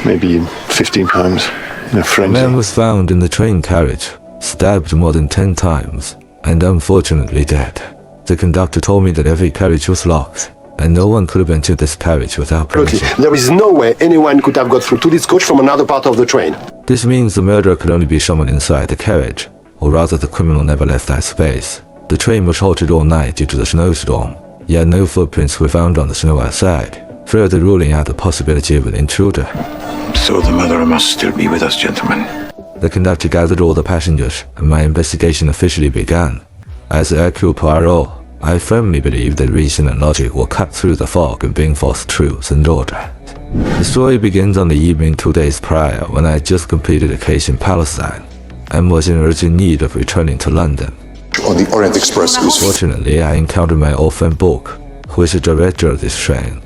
maybe 15 times in a A frenzy. man was found in the train carriage, stabbed more than 10 times, and unfortunately dead. The conductor told me that every carriage was locked, and no one could have entered this carriage without permission. There is no way anyone could have got through to this coach from another part of the train. This means the murderer could only be someone inside the carriage, or rather the criminal never left that space. The train was halted all night due to the snowstorm, yet no footprints were found on the snow outside, further ruling out the possibility of an intruder. So the murderer must still be with us, gentlemen. The conductor gathered all the passengers, and my investigation officially began. As Hercule Poirot, I firmly believe that reason and logic will cut through the fog and bring forth truth and order. The story begins on the evening 2 days prior, when I had just completed a case in Palestine and was in urgent need of returning to London. On the Orient Express is... Fortunately, I encountered my old friend Book, who is the director of this train.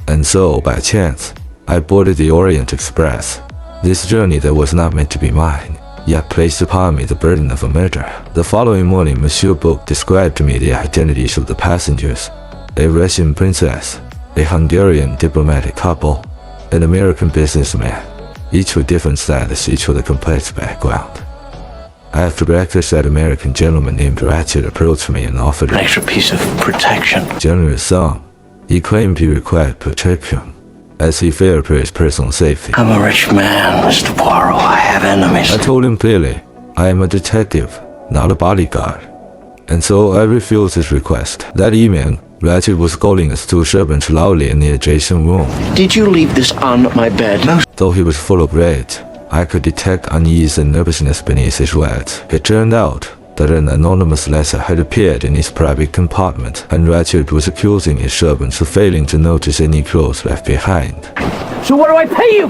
And so, by chance, I boarded the Orient Express. This journey that was not meant to be mine, yet placed upon me the burden of a murder. The following morning, Monsieur Book described to me the identities of the passengers: a Russian princess, a Hungarian diplomatic couple, an American businessman, each with different status, each with a complex background. After breakfast, that American gentleman named Ratchet approached me and offered An extra piece of protection. a generous sum. He claimed he required protection, as he feared for his personal safety. I'm a rich man, Mr. Poirot. I have enemies. I told him clearly, I am a detective, not a bodyguard. And so I refused his request. That evening, Ratchet was calling his 2 servants loudly in the adjacent room. Did you leave this on my bed? No. Though he was full of rage, I could detect unease and nervousness beneath his words. It turned out that an anonymous letter had appeared in his private compartment, and Ratchet was accusing his servants of failing to notice any clothes left behind. So what do I pay you?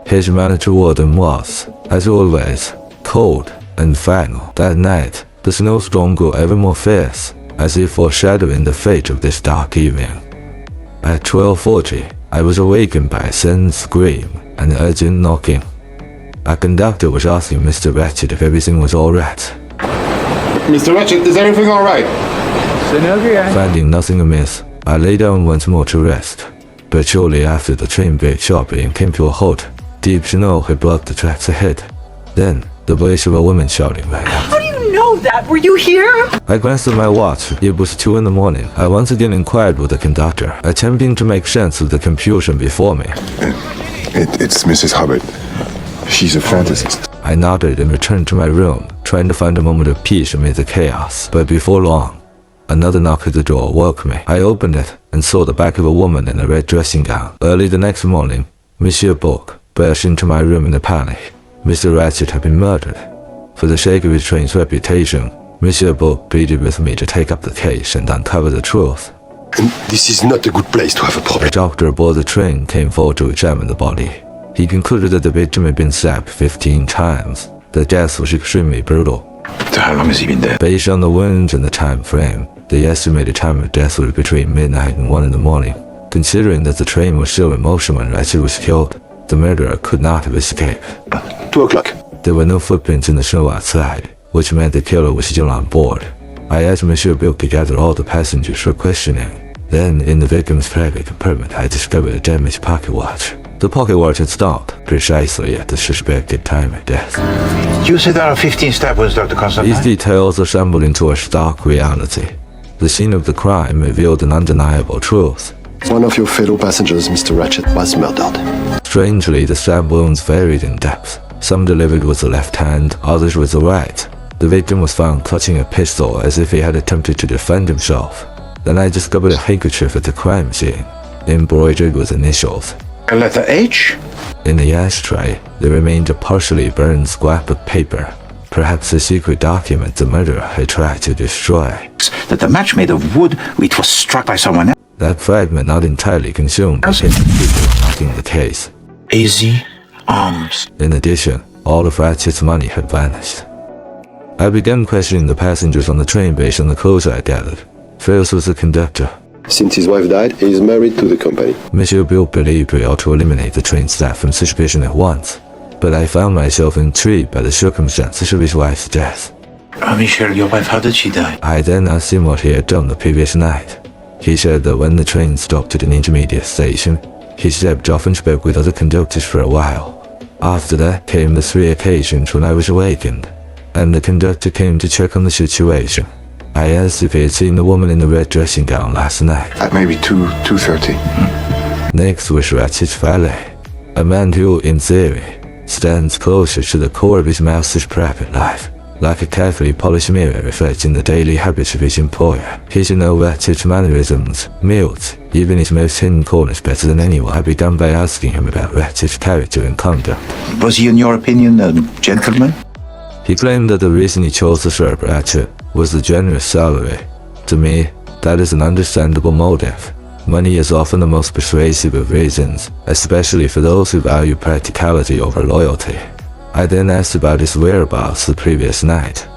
His manner toward them was, as always, cold and final. That night, the snowstorm grew ever more fierce, as if foreshadowing the fate of this dark evening. At 12:40, I was awakened by a sudden scream and urgent knocking. A conductor was asking Mr. Ratchet if everything was all right. Mr. Ratchet, is everything all right? Finding nothing amiss, I lay down once more to rest. But shortly after, the train braked sharply and came to a halt. Deep snow had blocked the tracks ahead. Then, the voice of a woman shouting rang out. How do you know that? Were you here? I glanced at my watch. It was 2 in the morning. I once again inquired with the conductor, attempting to make sense of the confusion before me. It's Mrs. Hubbard. She's a fantasist. I nodded and returned to my room, trying to find a moment of peace amid the chaos. But before long, another knock at the door woke me. I opened it and saw the back of a woman in a red dressing gown. Early the next morning, Monsieur Book burst into my room in a panic. Mr. Ratchet had been murdered. For the sake of his train's reputation, Monsieur Book pleaded with me to take up the case and uncover the truth. And this is not a good place to have a A problem. doctor aboard the train came forward to examine the body. He concluded that the victim had been stabbed 15 times. The death was extremely brutal. So how long has he been dead? Based on the wounds and the time frame, the estimated time of death was between midnight and 1 in the morning. Considering that the train was still in motion when Ratchet was killed, the murderer could not have escaped. 2 o'clock. There were no footprints in the snow outside, which meant the killer was still on board. I asked Monsieur Bill to gather all the passengers for questioning. Then, in the victim's private compartment, I discovered a damaged pocket watch. The pocket watch had stopped precisely at the suspected time of death. You said there are 15 stab wounds, Dr. Constantine? These details assembled into a stark reality. The scene of the crime revealed an undeniable truth. One of your fellow passengers, Mr. Ratchet, was murdered. Strangely, the stab wounds varied in depth. Some delivered with the left hand, others with the right. The victim was found clutching a pistol as if he had attempted to defend himself. Then I discovered a handkerchief at the crime scene, embroidered with initials. A letter H? In the ashtray, there remained a partially burned scrap of paper, perhaps a secret document the murderer had tried to destroy. That the match made of wood which was struck by someone else. That fragment not entirely consumed was hidden people knocking the case. AZ Arms. In addition, all of Ratchet's money had vanished. I began questioning the passengers on the train based on the clues I gathered. First was the conductor. Since his wife died, he is married to the company. Monsieur Bill believed we ought to eliminate the train staff from suspicion at once, but I found myself intrigued by the circumstances of his wife's death. Michel, your wife, how did she die? I then asked him what he had done the previous night. He said that when the train stopped at an intermediate station, He stepped off and spoke with other conductors for a while. After that came the 3 occasions when I was awakened, and the conductor came to check on the situation. I asked if he had seen the woman in the red dressing gown last night. At maybe 2:30. Next was Ratchet's valet, a man who, in theory, stands closer to the core of his master's private life, like a carefully polished mirror reflecting the daily habits of his employer. He should know Ratchet's mannerisms, moods, even his most hidden corners better than anyone had begun by asking him about Ratchet's character and conduct. Was he, in your opinion, a gentleman? He claimed that the reason he chose to serve Ratchet was the generous salary. To me, that is an understandable motive. Money is often the most persuasive of reasons, especially for those who value practicality over loyalty. I then asked about his whereabouts the previous night.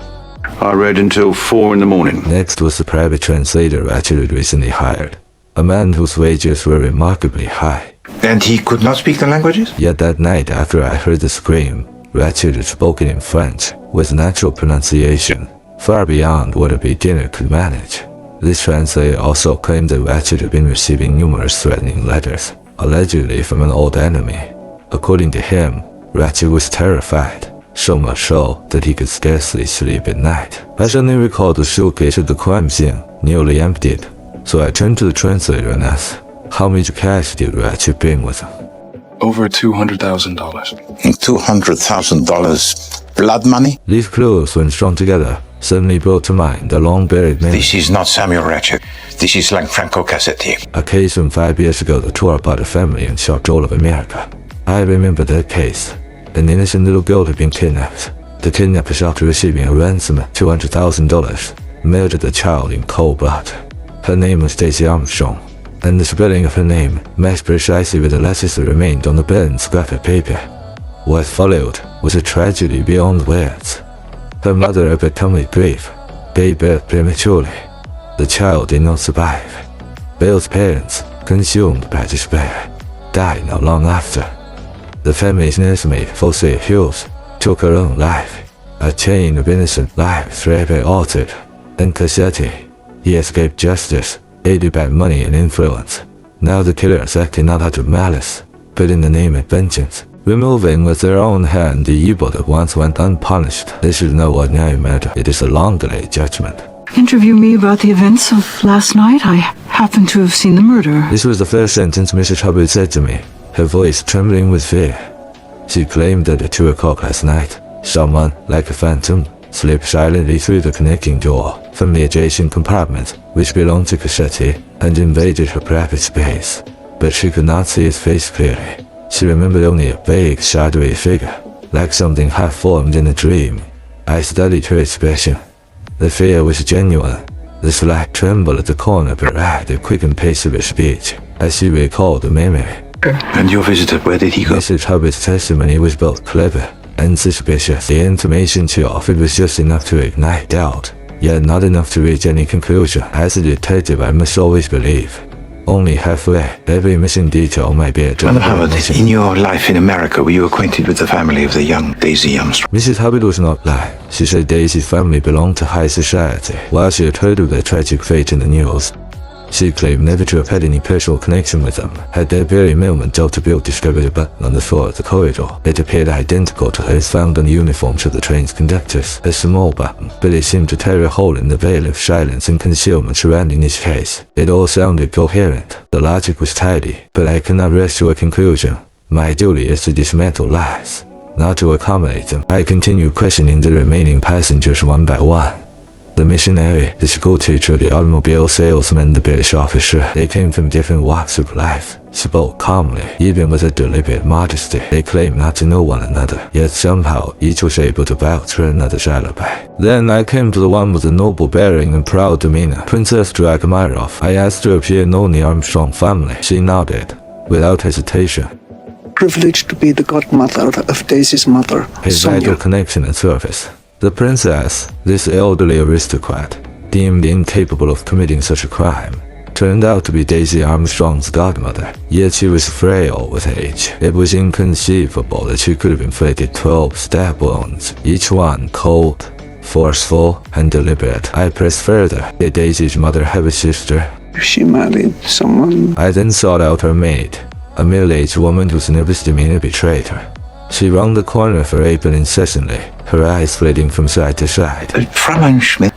I read until 4 in the morning. Next was the private translator Ratchet had recently hired, a man whose wages were remarkably high. And he could not speak the languages? Yet that night, after I heard the scream, Ratchet had spoken in French, with natural pronunciation, far beyond what a beginner could manage. This translator also claimed that Ratchet had been receiving numerous threatening letters, allegedly from an old enemy. According to him, Ratchet was terrified, so much so that he could scarcely sleep at night. I suddenly recalled the suitcase at the crime scene, nearly emptied, so I turned to the translator and asked, how much cash did Ratchet bring with him? Over $200,000. $200,000 blood money? These clues, when strung together, suddenly brought to mind a long-buried memory. This is not Samuel Ratchet. This is Franco Cassetti. A case from 5 years ago that tore apart a family and shocked all of America. I remember that case. An innocent little girl had been kidnapped. The kidnappers, after receiving a ransom of $200,000, murdered the child in cold blood. Her name was Daisy Armstrong, and the spelling of her name matched precisely with the letters that remained on the burnt scrap of paper. What followed was a tragedy beyond words. Her mother, overcomely grief, gave birth prematurely. The child did not survive. Both parents, consumed by despair, died not long after. The family's nursemaid, Fosse Hughes, took her own life. A chain of innocent lives forever altered. And Cassetti, he escaped justice, aided by money and influence. Now the killers acted not out of malice, but in the name of vengeance, removing with their own hand the evil that once went unpunished. This is no ordinary murder. It is a long-delayed judgment. Interview me about the events of last night. I happen to have seen the murder. This was the first sentence Mrs. Hubbard said to me, her voice trembling with fear. She claimed that at 2 o'clock last night, someone, like a phantom, slipped silently through the connecting door from the adjacent compartment, which belonged to Cassetti, and invaded her private space. But she could not see his face clearly. She remembered only a vague, shadowy figure, like something half-formed in a dream. I studied her expression. The fear was genuine. The slight tremble at the corner of her eye, the quickened pace of her speech, as she recalled the memory. And your visitor, where did he go? Mrs. Hubbard's testimony was both clever and suspicious. The information she offered was just enough to ignite doubt, yet not enough to reach any conclusion. As a detective, I must always believe. Only halfway, every missing detail might be a Mother Hubbard, in your life in America, were you acquainted with the family of the young Daisy Armstrong? Mrs. Hubbard was not lying. She said Daisy's family belonged to high society, while she had heard of their tragic fate in the news. She claimed never to have had any personal connection with them. At that very moment, Dr. Bill discovered a button on the floor of the corridor. It appeared identical to those found on the uniforms of the train's conductors. A small button, but it seemed to tear a hole in the veil of silence and concealment surrounding this case. It all sounded coherent. The logic was tidy, but I cannot rush to a conclusion. My duty is to dismantle lies, not to accommodate them. I continued questioning the remaining passengers one by one. The missionary, the school teacher, the automobile salesman, the British officer, they came from different walks of life, spoke calmly, even with a deliberate modesty. They claimed not to know one another, yet somehow each was able to vouch for another's alibi. Then I came to the one with the noble bearing and proud demeanor, Princess Dragomirov. I asked her if she had known the Armstrong family. She nodded, without hesitation. Privileged to be the godmother of Daisy's mother, A Sonia. vital connection and service. The princess, this elderly aristocrat, deemed incapable of committing such a crime, turned out to be Daisy Armstrong's godmother. Yet she was frail with age. It was inconceivable that she could have inflicted 12 stab wounds, each one cold, forceful, and deliberate. I pressed further. Did Daisy's mother have a sister? She married someone. I then sought out her maid, A middle-aged woman whose nervous demeanor betrayed her. She wrung the corner of her apron incessantly, her eyes flitting from side to side. Fräulein Schmidt,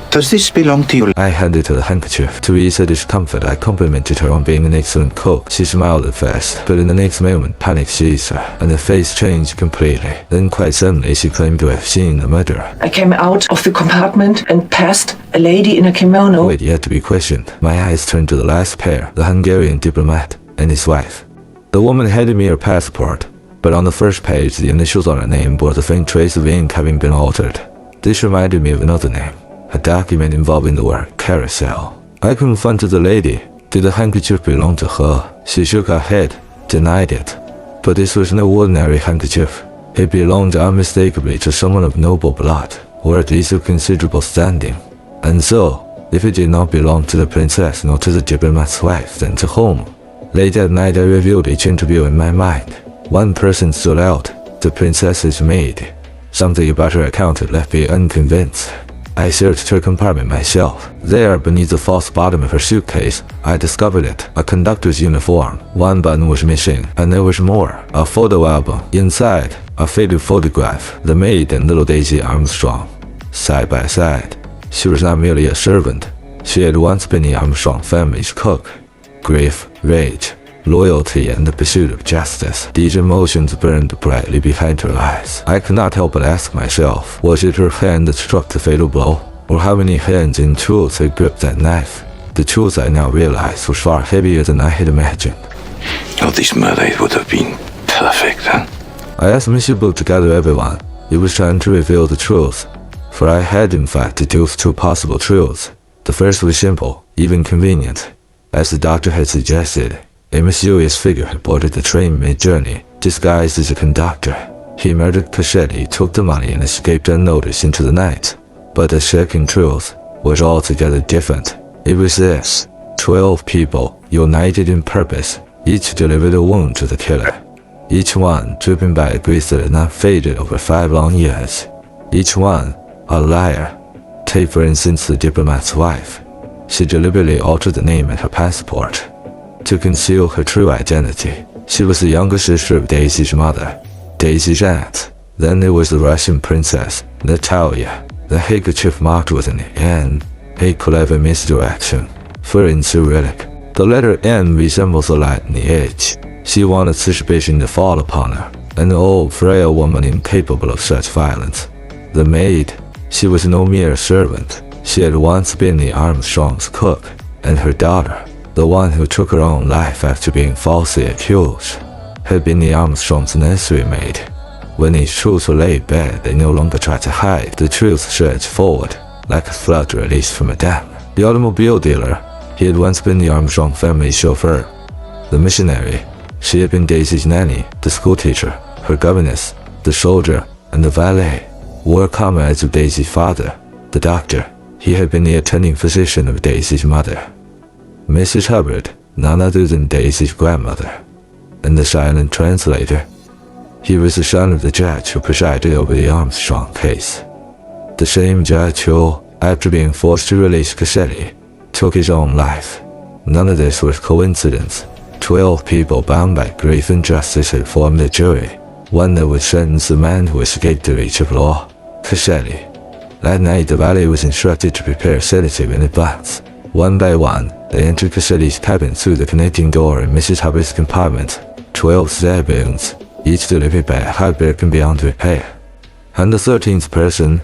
does this belong to you? I handed her the handkerchief. To ease her discomfort, I complimented her on being an excellent cook. She smiled at first, but in the next moment, panic seized her, and her face changed completely. Then quite suddenly, she claimed to have seen the murderer. I came out of the compartment and passed a lady in a kimono. Wait, yet to be questioned. My eyes turned to the last pair, the Hungarian diplomat and his wife. The woman handed me her passport, but on the first page, the initials on her name bore the faint trace of ink having been altered. This reminded me of another name, a document involving the word carousel. I confronted the lady. Did the handkerchief belong to her? She shook her head, denied it. But this was no ordinary handkerchief. It belonged unmistakably to someone of noble blood, or at least of considerable standing. And so, if it did not belong to the princess nor to the diplomat's wife, then to whom? Late at night, I reviewed each interview in my mind. One person stood out, the princess's maid. Something about her account had left me unconvinced. I searched her compartment myself. There, beneath the false bottom of her suitcase, I discovered it, a conductor's uniform. One button was missing, and there was more, a photo album. Inside, a faded photograph, the maid and little Daisy Armstrong. Side by side, she was not merely a servant. She had once been the Armstrong family's cook. Grief, rage, loyalty, and the pursuit of justice. These emotions burned brightly behind her eyes. I could not help but ask myself, was it her hand that struck the fatal blow? Or how many hands in truth had gripped that knife? The truth I now realized was far heavier than I had imagined. Oh, this murder would have been perfect, huh? I asked Monsieur Book to gather everyone. It was time to reveal the truth. For I had in fact deduced two possible truths. The first was simple, even convenient. As the doctor had suggested, a mysterious figure had boarded the train mid-journey, disguised as a conductor. He murdered Cassetti, took the money, and escaped unnoticed into the night. But the second truth was altogether different. It was this: 12 people, united in purpose, each delivered a wound to the killer. Each one driven by a grief that had not faded over 5 long years. Each one a liar. Take for instance the diplomat's wife. She deliberately altered the name in her passport to conceal her true identity. She was the younger sister of Daisy's mother, Daisy's aunt. Then there was the Russian princess, Natalia. The handkerchief marked with an N, a clever misdirection. For in Cyrillic, the letter N resembles a Latin H. She wanted suspicion to fall upon her, an old, frail woman incapable of such violence. The maid, she was no mere servant. She had once been the Armstrong's cook, and her daughter, the one who took her own life after being falsely accused, had been the Armstrong's nursery maid. When these truths were laid bare, they no longer tried to hide. The truth surged forward, like a flood released from a dam. The automobile dealer, he had once been the Armstrong family's chauffeur. The missionary, she had been Daisy's nanny. The schoolteacher, her governess, the soldier, and the valet were comrades of Daisy's father. The doctor, he had been the attending physician of Daisy's mother, Mrs. Hubbard, none other than Daisy's grandmother. And the silent translator, he was the son of the judge who presided over the Armstrong case. The same judge who, after being forced to release Cassetti, took his own life. None of this was coincidence. 12 people bound by grief and justice had formed a jury, one that would sentence the man who escaped the reach of law, Cassetti. That night, the valet was instructed to prepare a sedative in advance. One by one, they entered Cassetti's cabin through the connecting door in Mrs. Hubbard's compartment. 12 stab wounds, each delivered by a heartbreaking beyond repair. And the 13th person,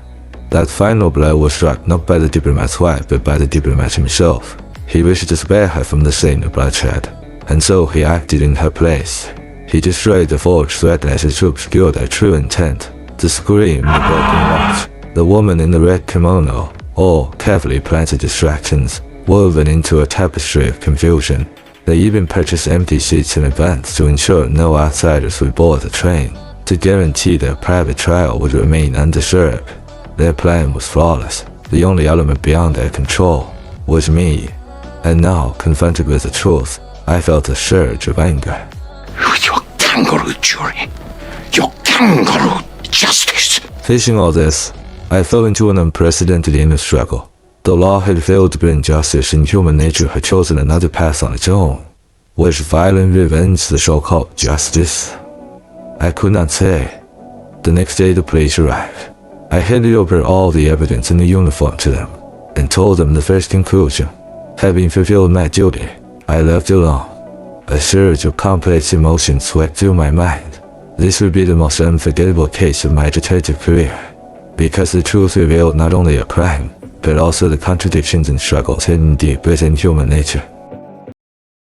that final blow was struck not by the diplomat's wife, but by the diplomat himself. He wished to spare her from the scene of bloodshed, and so he acted in her place. He destroyed the forged threat letters to obscure their true intent. The scream, the broken watch, the woman in the red kimono, all carefully planted distractions, woven into a tapestry of confusion. They even purchased empty seats in advance to ensure no outsiders would board the train, to guarantee their private trial would remain undisturbed. Their plan was flawless. The only element beyond their control was me. And now, confronted with the truth, I felt a surge of anger. Your kangaroo jury. Your kangaroo justice. Facing all this, I fell into an unprecedented inner struggle. The law had failed to bring justice, and human nature had chosen another path on its own. Was violent revenge the so-called justice? I could not say. The next day the police arrived. I handed over all the evidence in the uniform to them, and told them the first conclusion. Having fulfilled my duty, I left alone. A surge of complex emotions swept through my mind. This would be the most unforgettable case of my detective career, because the truth revealed not only a crime, but also the contradictions and struggles hidden deep within human nature.